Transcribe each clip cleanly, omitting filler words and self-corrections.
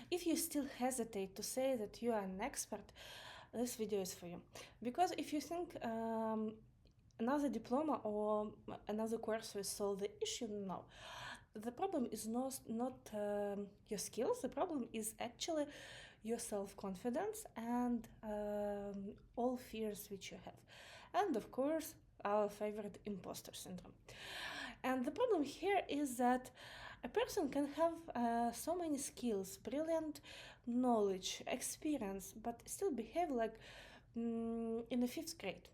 If you still hesitate to say that you are an expert, this video is for you. Because if you think another diploma or another course will solve the issue, no. The problem is not your skills, the problem is actually your self-confidence and all fears which you have. And of course, our favorite imposter syndrome. And the problem here is that a person can have so many skills, brilliant knowledge, experience, but still behave like in the fifth grade.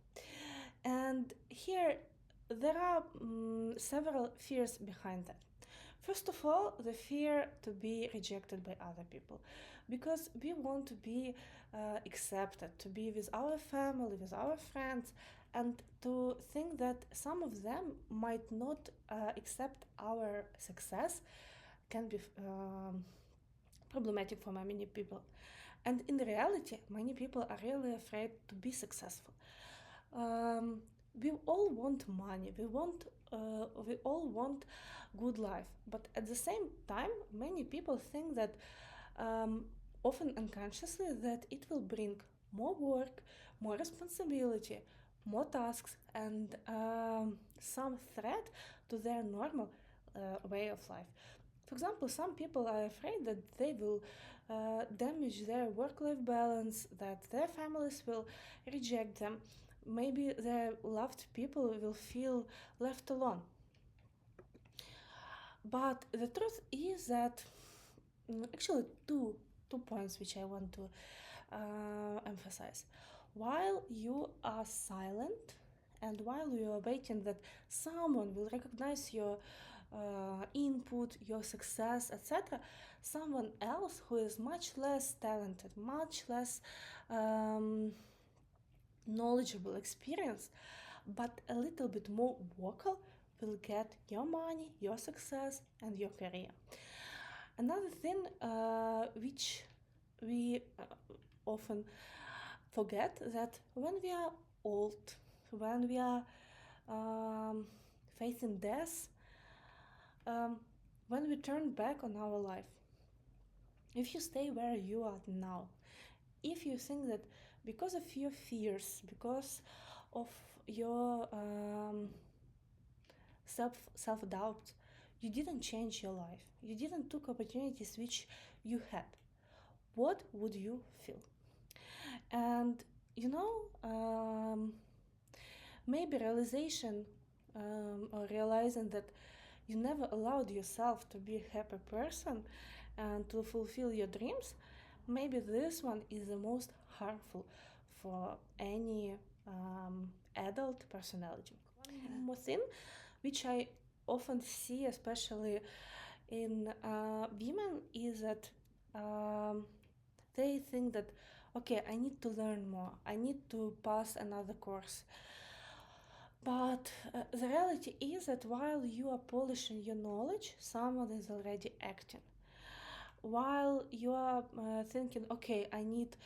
And here there are several fears behind that. First of all, the fear to be rejected by other people, because we want to be accepted, to be with our family, with our friends, and to think that some of them might not accept our success can be problematic for many people. And in reality, many people are really afraid to be successful. We all want money, we all want good life, but at the same time many people think that often unconsciously that it will bring more work, more responsibility, more tasks, and some threat to their normal way of life. For example, some people are afraid that they will damage their work-life balance, that their families will reject them, maybe their loved people will feel left alone. But the truth is that actually two points which I want to emphasize. While you are silent and while you are waiting that someone will recognize your input, your success, etc., someone else who is much less talented, much less knowledgeable, experience, but a little bit more vocal, will get your money, your success, and your career. Another thing which we often forget, that when we are old, when we are facing death, when we turn back on our life, if you stay where you are now, if you think that because of your fears, because of your self-doubt, you didn't change your life, you didn't took opportunities which you had, what would you feel? And you know, maybe realization or realizing that you never allowed yourself to be a happy person and to fulfill your dreams, maybe this one is the most harmful for any adult personality. One more thing which I often see, especially in women, is that they think that, okay, I need to learn more, I need to pass another course. But the reality is that while you are polishing your knowledge, someone is already acting. While you are thinking, okay, I need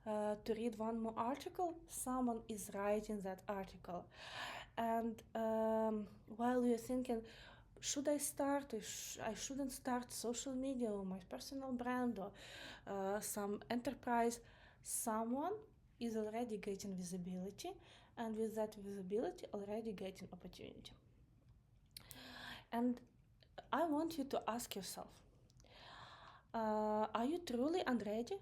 to read one more article, someone is writing that article. And while you're thinking, should I start or I shouldn't start social media or my personal brand or some enterprise, someone is already getting visibility, and with that visibility already getting opportunity. And I want you to ask yourself, are you truly unready?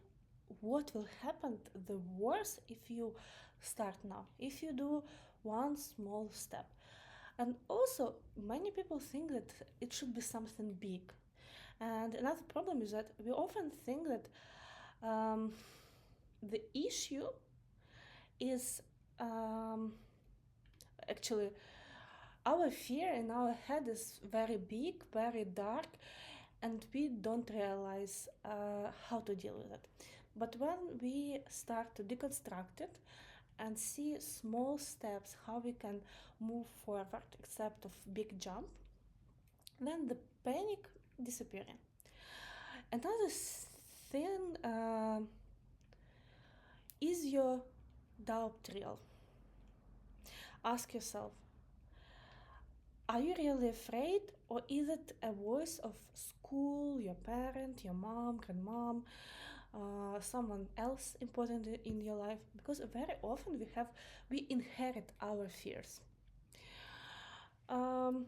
What will happen the worst if you start now, if you do one small step? And also, many people think that it should be something big. And another problem is that we often think that the issue is actually our fear in our head is very big, very dark, and we don't realize how to deal with it. But when we start to deconstruct it and see small steps how we can move forward except of big jump, then the panic disappearing. Another thing, is your doubt real? Ask yourself, Are you really afraid, or is it a voice of school, your parent, your mom, grandmom, someone else important in your life? Because very often we inherit our fears. Um,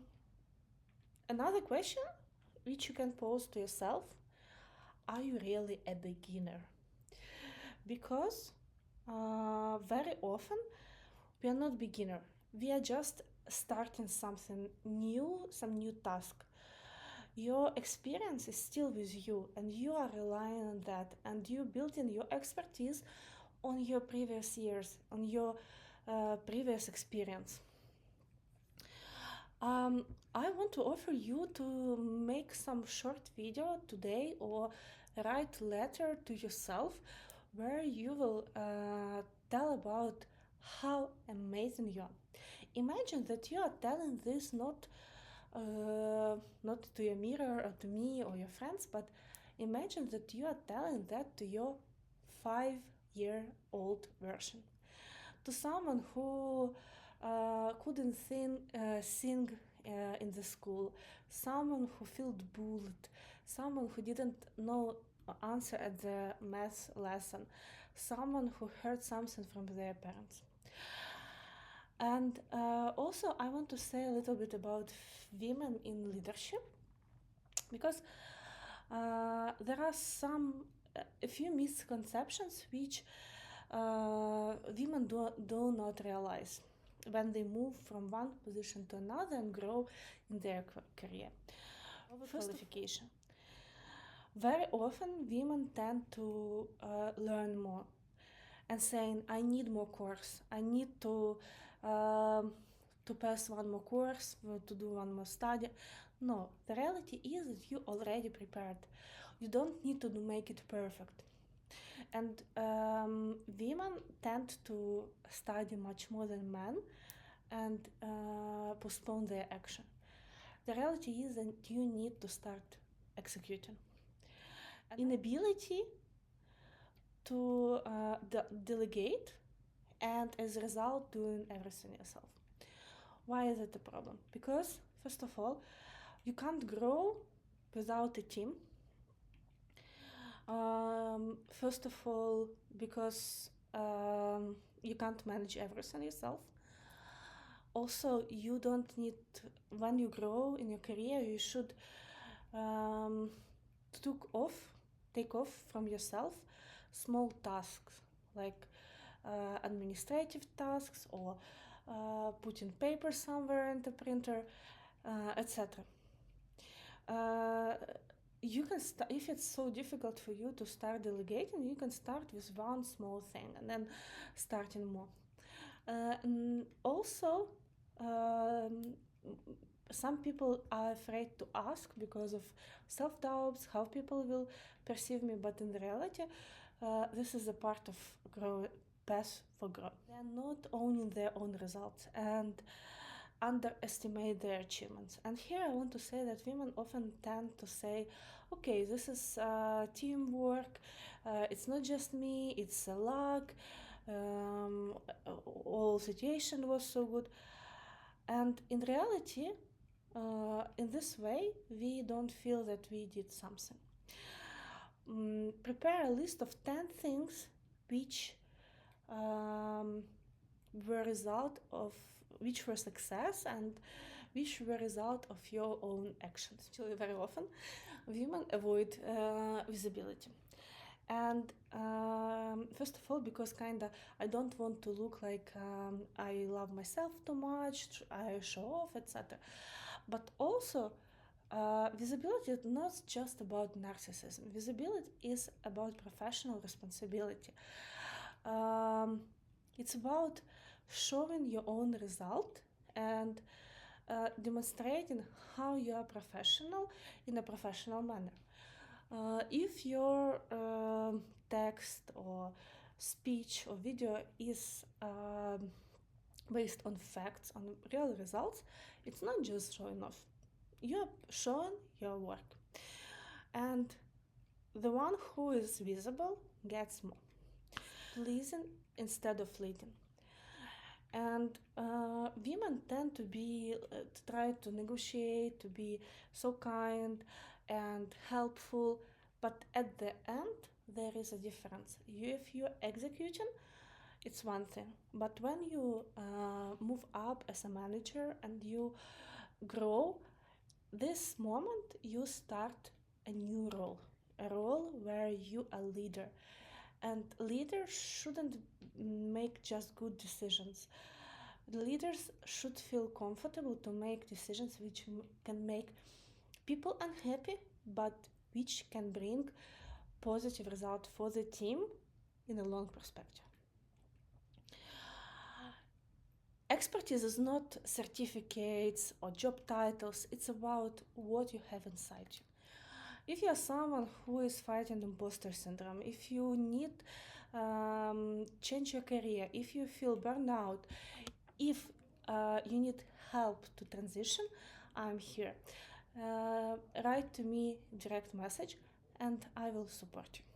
Another question which you can pose to yourself: are you really a beginner? Because very often we are not beginner. We are just starting something new, some new task. Your experience is still with you, and you are relying on that, and you building your expertise on your previous years, on your previous experience. I want to offer you to make some short video today, or write letter to yourself where you will tell about how amazing you are. Imagine that you are telling this not to your mirror or to me or your friends, but imagine that you are telling that to your 5-year-old version, to someone who couldn't sing in the school, someone who felt bullied, someone who didn't know answer at the math lesson, someone who heard something from their parents. And also, I want to say a little bit about women in leadership, because there are a few misconceptions which women do not realize when they move from one position to another and grow in their career. First, qualification. Very often, women tend to learn more and saying, "I need more course. I need to pass one more course, to do one more study." No, the reality is that you already prepared. You don't need to make it perfect. And women tend to study much more than men and postpone their action. The reality is that you need to start executing. Inability to delegate, and as a result doing everything yourself. Why is it a problem? Because first of all, you can't grow without a team. First of all, because you can't manage everything yourself. Also, you don't need, when you grow in your career, you should um, take off from yourself small tasks, like administrative tasks, or putting paper somewhere in the printer, etc. You can if it's so difficult for you to start delegating, you can start with one small thing and then starting more. And also, some people are afraid to ask because of self-doubts, how people will perceive me, but in reality, this is a part of path for growth. They are not owning their own results and underestimate their achievements. And here I want to say that women often tend to say, okay, this is teamwork, it's not just me, it's a luck, um, all situation was so good. And in reality, in this way, we don't feel that we did something. Prepare a list of 10 things which were which were success and which were result of your own actions. Actually, very often, women avoid visibility. And first of all, because I don't want to look like I love myself too much, I show off, etc. But also, visibility is not just about narcissism. Visibility is about professional responsibility. It's about showing your own result and demonstrating how you are professional in a professional manner. If your text or speech or video is based on facts, on real results, it's not just showing off. You are showing your work. And the one who is visible gets more. Pleasing instead of leading. And women tend to try to negotiate, to be so kind and helpful, but at the end, there is a difference. If you're executing, it's one thing, but when you move up as a manager and you grow, this moment you start a new role, a role where you are leader, and leaders shouldn't make just good decisions. Leaders should feel comfortable to make decisions which can make people unhappy, but which can bring positive result for the team in a long perspective. Expertise is not certificates or job titles, it's about what you have inside you. If you are someone who is fighting imposter syndrome, if you need change your career, if you feel burnout, if you need help to transition, I'm here. Write to me direct message and I will support you.